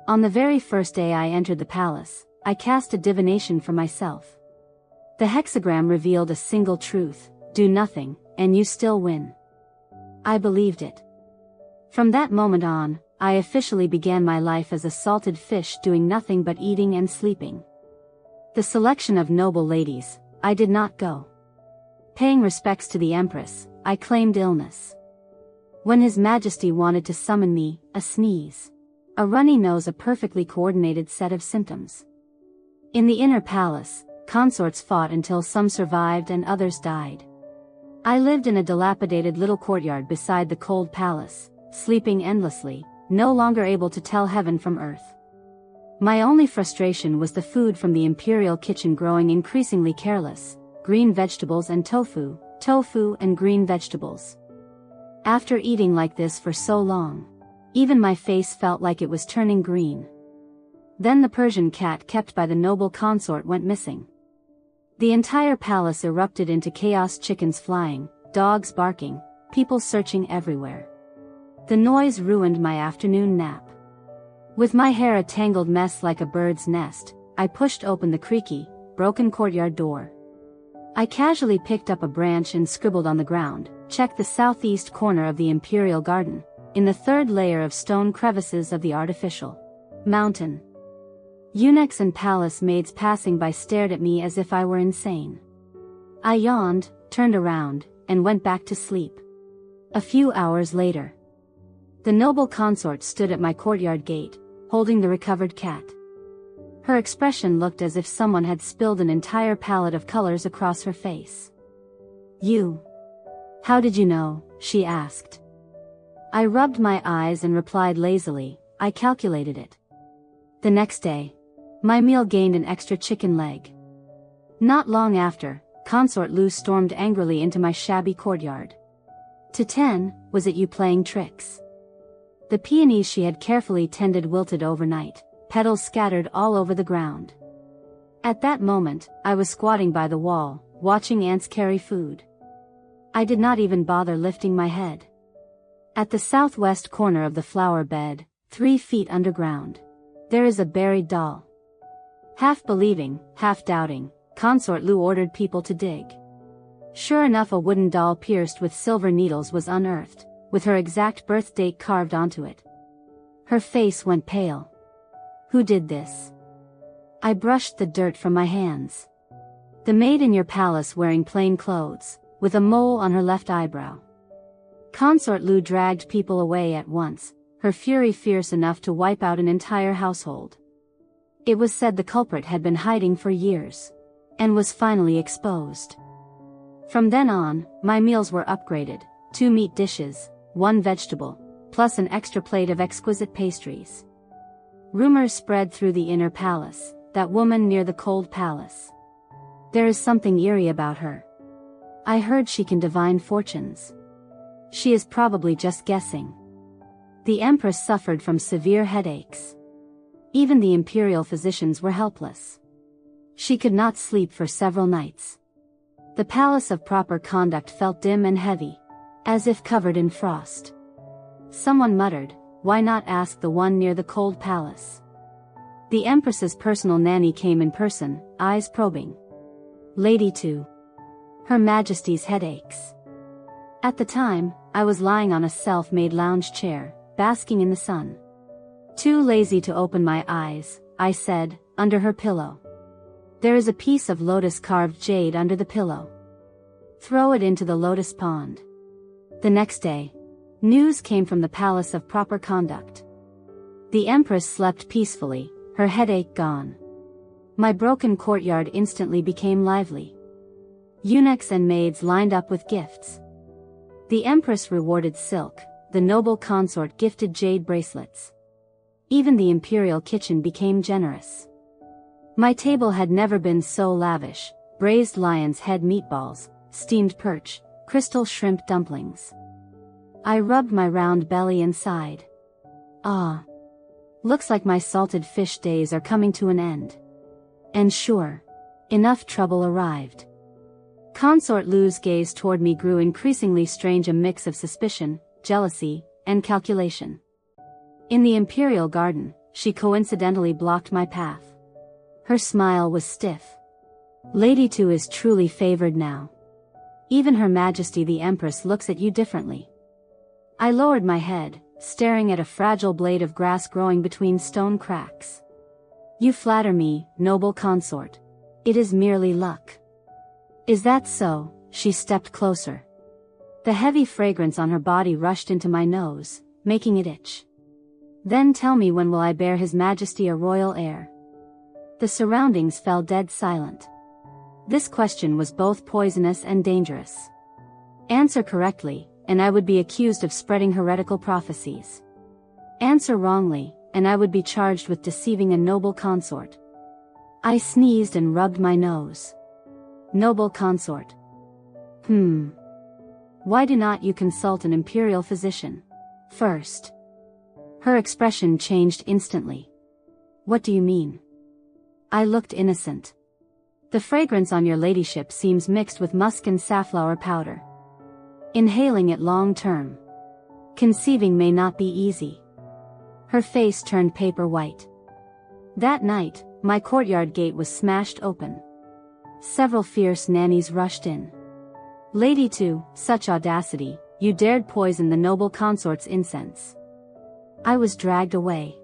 On the very first day I entered the palace, I cast a divination for myself. The hexagram revealed a single truth: do nothing, and you still win. I believed it. From that moment on, I officially began my life as a salted fish, doing nothing but eating and sleeping. The selection of noble ladies, I did not go. Paying respects to the Empress, I claimed illness. When His Majesty wanted to summon me, a sneeze, a runny nose, a perfectly coordinated set of symptoms. In the inner palace, consorts fought until some survived and others died. I lived in a dilapidated little courtyard beside the cold palace, sleeping endlessly, no longer able to tell heaven from earth. My only frustration was the food from the Imperial kitchen growing increasingly careless: green vegetables and tofu, tofu and green vegetables. After eating like this for so long, even my face felt like it was turning green. Then the Persian cat kept by the noble consort went missing. The entire palace erupted into chaos: chickens flying, dogs barking, people searching everywhere. The noise ruined my afternoon nap. With my hair a tangled mess like a bird's nest, I pushed open the creaky, broken courtyard door. I casually picked up a branch and scribbled on the ground, "Check the southeast corner of the Imperial garden, in the third layer of stone crevices of the artificial mountain." Eunuchs and palace maids passing by stared at me as if I were insane. I yawned, turned around, and went back to sleep. A few hours later, the noble consort stood at my courtyard gate, holding the recovered cat. Her expression looked as if someone had spilled an entire palette of colors across her face. "You? How did you know?" she asked. I rubbed my eyes and replied lazily, "I calculated it." The next day, my meal gained an extra chicken leg. Not long after, Consort Lu stormed angrily into my shabby courtyard. "To 10, was it you playing tricks?" The peonies she had carefully tended wilted overnight, petals scattered all over the ground. At that moment, I was squatting by the wall, watching ants carry food. I did not even bother lifting my head. At the southwest corner of the flower bed, 3 feet underground, there is a buried doll. Half believing, half doubting, Consort Lu ordered people to dig. Sure enough, a wooden doll pierced with silver needles was unearthed, with her exact birth date carved onto it. Her face went pale. "Who did this?" I brushed the dirt from my hands. "The maid in your palace wearing plain clothes, with a mole on her left eyebrow." Consort Lu dragged people away at once, her fury fierce enough to wipe out an entire household. It was said the culprit had been hiding for years, and was finally exposed. From then on, my meals were upgraded: 2 meat dishes, 1 vegetable, plus an extra plate of exquisite pastries. Rumors spread through the inner palace: that woman near the cold palace. There is something eerie about her. I heard she can divine fortunes. She is probably just guessing. The Empress suffered from severe headaches. Even the Imperial physicians were helpless. She could not sleep for several nights. The palace of proper conduct felt dim and heavy, as if covered in frost. Someone muttered, "Why not ask the one near the cold palace?" The Empress's personal nanny came in person, eyes probing. "Lady 2. Her Majesty's headaches." At the time, I was lying on a self-made lounge chair, basking in the sun. "Too lazy to open my eyes," I said, under her pillow. "There is a piece of lotus-carved jade under the pillow. Throw it into the lotus pond." The next day, news came from the Palace of Proper Conduct. The Empress slept peacefully, her headache gone. My broken courtyard instantly became lively. Eunuchs and maids lined up with gifts. The Empress rewarded silk, the noble consort gifted jade bracelets. Even the Imperial kitchen became generous. My table had never been so lavish: braised lion's head meatballs, steamed perch, crystal shrimp dumplings. I rubbed my round belly and sighed. Ah. Looks like my salted fish days are coming to an end. And sure enough, trouble arrived. Consort Lu's gaze toward me grew increasingly strange, a mix of suspicion, jealousy, and calculation. In the Imperial garden, she coincidentally blocked my path. Her smile was stiff. Lady Two is truly favored now. Even Her Majesty the Empress looks at you differently. I lowered my head, staring at a fragile blade of grass growing between stone cracks. You flatter me, noble consort. It is merely luck. Is that so? She stepped closer. The heavy fragrance on her body rushed into my nose, making it itch. Then tell me, when will I bear His Majesty a royal heir? The surroundings fell dead silent. This question was both poisonous and dangerous. Answer correctly, and I would be accused of spreading heretical prophecies. Answer wrongly, and I would be charged with deceiving a noble consort. I sneezed and rubbed my nose. Noble consort. Why do not you consult an imperial physician first? Her expression changed instantly. What do you mean? I looked innocent. The fragrance on your ladyship seems mixed with musk and safflower powder. Inhaling it long term. Conceiving may not be easy. Her face turned paper white. That night, my courtyard gate was smashed open. Several fierce nannies rushed in. Lady Two, such audacity, you dared poison the noble consort's incense. I was dragged away.